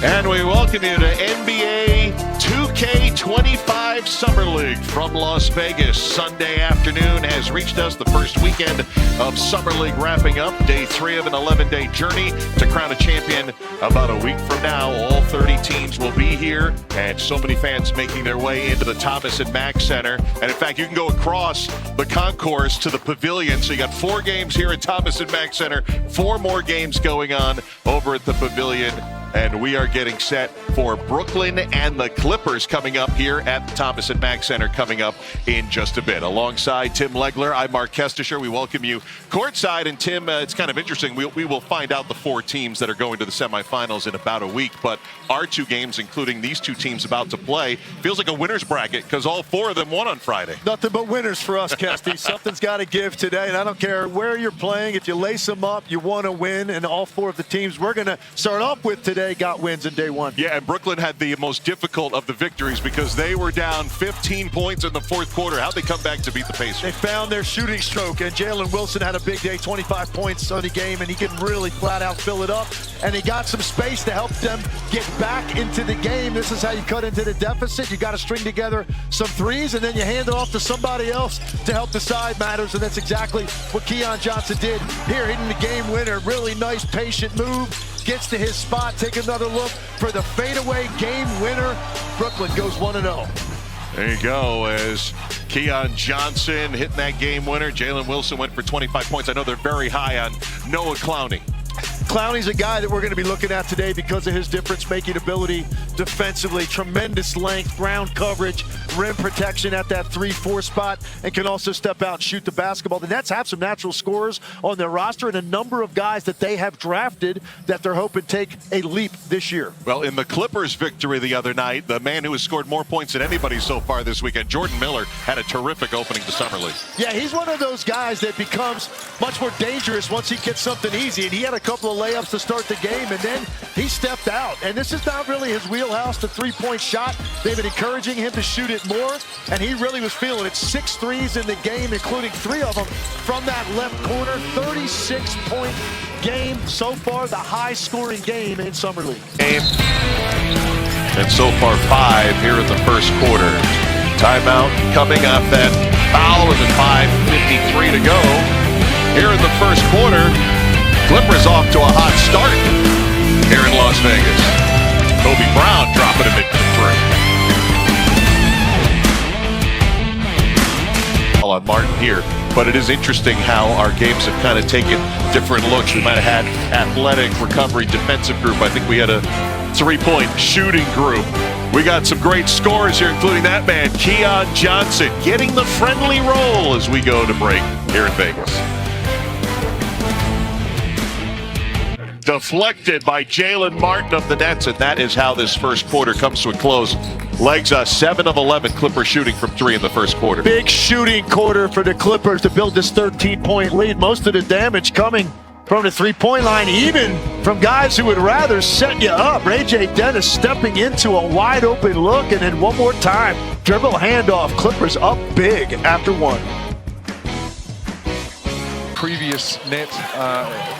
And we welcome you to NBA 2K25 Summer League from Las Vegas. Sunday afternoon has reached us, the first weekend of Summer League wrapping up. Day 3 of an 11-day journey to crown a champion. About a week from now, all 30 teams will be here, and so many fans making their way into the Thomas & Mack Center. And in fact, you can go across the concourse to the pavilion. So you got 4 games here at Thomas & Mack Center, 4 more games going on over at the pavilion. And we are getting set for Brooklyn and the Clippers coming up here at the Thomas & Mack Center coming up in just a bit. Alongside Tim Legler, I'm Mark Kestisher. We welcome you courtside. And Tim, it's kind of interesting. We will find out the 4 teams that are going to the semifinals in about a week. But our 2 games, including these 2 teams about to play, feels like a winner's bracket because all 4 of them won on Friday. Nothing but winners for us, Kesty. Something's got to give today. And I don't care where you're playing. If you lace them up, you want to win. And all 4 of the teams we're going to start off with today got wins in day 1. Yeah, and Brooklyn had the most difficult of the victories because they were down 15 points in the 4th quarter. How'd they come back to beat the Pacers? They found their shooting stroke, and Jalen Wilson had a big day, 25 points on the game, and he can really flat out fill it up. And he got some space to help them get back into the game. This is how you cut into the deficit. You got to string together some threes, and then you hand it off to somebody else to help decide matters, and that's exactly what Keon Johnson did here, hitting the game winner. Really nice, patient move. Gets to his spot, take another look for the fadeaway game winner. Brooklyn goes 1-0. There you go, as Keon Johnson hitting that game winner. Jalen Wilson went for 25 points. I know they're very high on Noah Clowney. Clowney's a guy that we're going to be looking at today because of his difference-making ability defensively. Tremendous length, ground coverage, rim protection at that 3-4 spot, and can also step out and shoot the basketball. The Nets have some natural scorers on their roster and a number of guys that they have drafted that they're hoping take a leap this year. Well, in the Clippers' victory the other night, the man who has scored more points than anybody so far this weekend, Jordan Miller, had a terrific opening to Summer League. Yeah, he's one of those guys that becomes much more dangerous once he gets something easy, and he had a couple of layups to start the game, and then he stepped out. And this is not really his wheelhouse, the 3-point shot. They've been encouraging him to shoot it more, and he really was feeling it. 6 threes in the game, including 3 of them from that left corner. 36-point game so far, the high-scoring game in Summer League. And so far 5 here in the first quarter. Timeout coming off that foul with 5:53 to go. Here in the first quarter, Clippers off to a hot start here in Las Vegas. Kobe Brown dropping a big 3. On Martin here, but it is interesting how our games have kind of taken different looks. We might have had athletic recovery defensive group. I think we had a 3-point shooting group. We got some great scores here, including that man, Keon Johnson, getting the friendly roll as we go to break here in Vegas. Deflected by Jalen Martin of the Nets, and that is how this first quarter comes to a close. Legs 7 of 11 Clippers shooting from 3 in the first quarter. Big shooting quarter for the Clippers to build this 13-point lead. Most of the damage coming from the 3-point line, even from guys who would rather set you up. Ray J. Dennis stepping into a wide-open look, and then one more time, dribble handoff. Clippers up big after 1. Previous net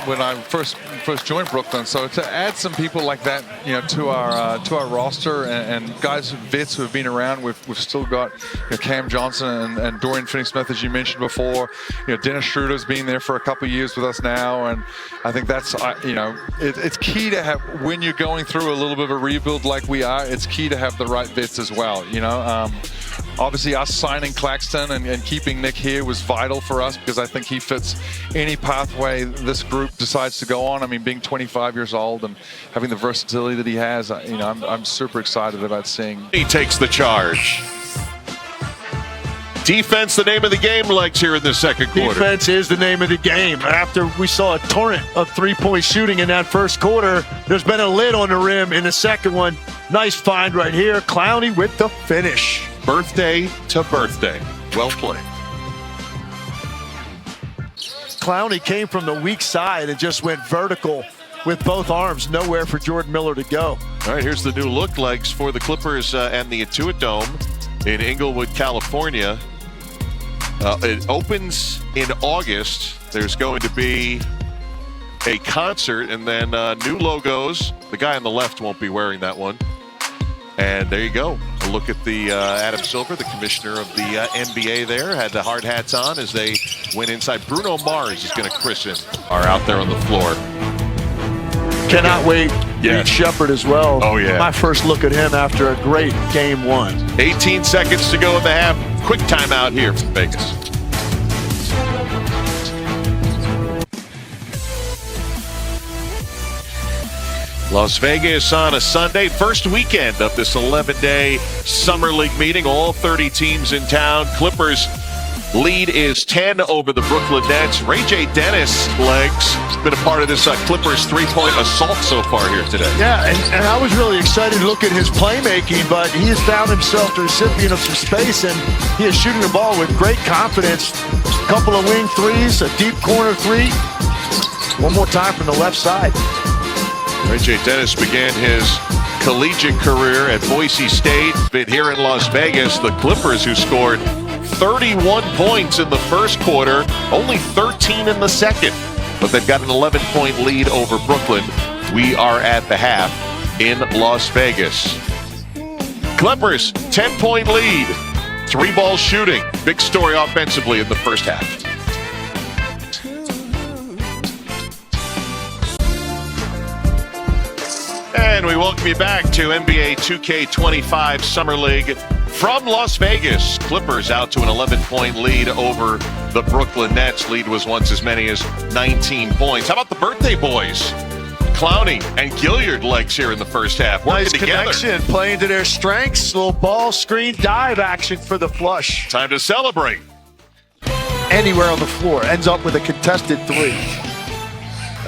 when I first joined Brooklyn, so to add some people like that, to our roster and guys, vets who have been around, we've still got Cam Johnson and Dorian Finney-Smith, as you mentioned before. Dennis Schroeder's been there for a couple of years with us now, and I think that's it's key to have, when you're going through a little bit of a rebuild like we are. It's key to have the right vets as well. Obviously, us signing Claxton and keeping Nick here was vital for us because I think he fits any pathway this group decides to go on. I mean, being 25 years old and having the versatility that he has, I'm super excited about seeing. He takes the charge. Defense, the name of the game, legs here in the second quarter. Defense is the name of the game. After we saw a torrent of 3-point shooting in that first quarter, there's been a lid on the rim in the second one. Nice find right here. Clowney with the finish. Birthday to birthday. Well played. Clowney came from the weak side and just went vertical with both arms. Nowhere for Jordan Miller to go. All right, here's the new look legs for the Clippers and the Intuit Dome in Inglewood, California. It opens in August. There's going to be a concert, and then new logos. The guy on the left won't be wearing that one. And there you go. A look at the Adam Silver, the commissioner of the NBA there, had the hard hats on as they went inside. Bruno Mars is going to christen are out there on the floor. Cannot wait. Yeah. Reed Shepherd as well. Oh, yeah. My first look at him after a great game one. 18 seconds to go in the half. Quick timeout here from Vegas. Las Vegas on a Sunday, first weekend of this 11-day Summer League meeting. All 30 teams in town. Clippers lead is 10 over the Brooklyn Nets. Ray J. Dennis legs has been a part of this Clippers three-point assault so far here today. Yeah, and I was really excited to look at his playmaking, but he has found himself the recipient of some space, and he is shooting the ball with great confidence. A couple of wing threes, a deep corner three. One more time from the left side. Ray J. Dennis began his collegiate career at Boise State, but here in Las Vegas, the Clippers, who scored 31 points in the first quarter, only 13 in the second. But they've got an 11-point lead over Brooklyn. We are at the half in Las Vegas. Clippers, 10-point lead. 3-ball shooting. Big story offensively in the first half. And we welcome you back to NBA 2K25 Summer League from Las Vegas. Clippers out to an 11-point lead over the Brooklyn Nets. Lead was once as many as 19 points. How about the birthday boys? Clowney and Gilliard legs here in the first half. Nice connection, playing to their strengths. Little ball screen dive action for the flush. Time to celebrate. Anywhere on the floor. Ends up with a contested three.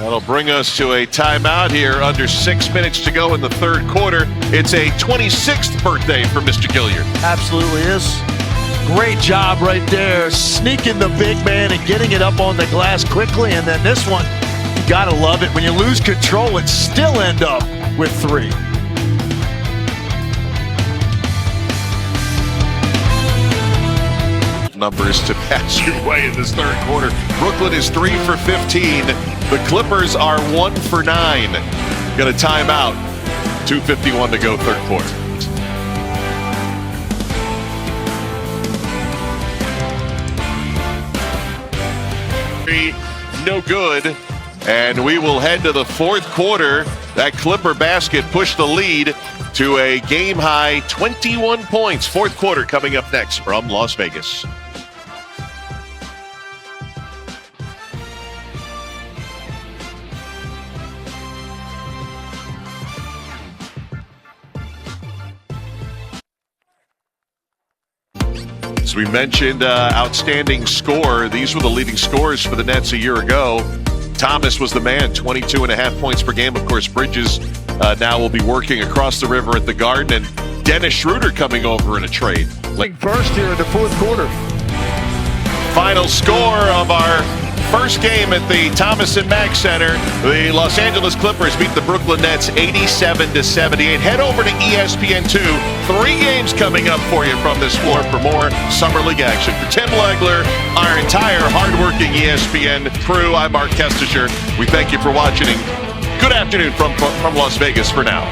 That'll bring us to a timeout here. Under 6 minutes to go in the third quarter. It's a 26th birthday for Mr. Gilliard. Absolutely is. Great job right there. Sneaking the big man and getting it up on the glass quickly. And then this one, you gotta love it. When you lose control, it still end up with three. Numbers to pass your way in this third quarter. Brooklyn is 3 for 15. The Clippers are 1 for 9. Got a timeout. 2:51 to go, third quarter. No good. And we will head to the fourth quarter. That Clipper basket pushed the lead to a game-high 21 points. Fourth quarter coming up next from Las Vegas. As we mentioned, outstanding score. These were the leading scorers for the Nets a year ago. Thomas was the man, 22.5 points per game. Of course, Bridges now will be working across the river at the Garden, and Dennis Schroeder coming over in a trade. First here in the fourth quarter. Final score of our first game at the Thomas & Mack Center. The Los Angeles Clippers beat the Brooklyn Nets 87-78. Head over to ESPN2. 3 games coming up for you from this floor for more Summer League action. For Tim Legler, our entire hardworking ESPN crew, I'm Mark Kestecher. We thank you for watching. Good afternoon from Las Vegas for now.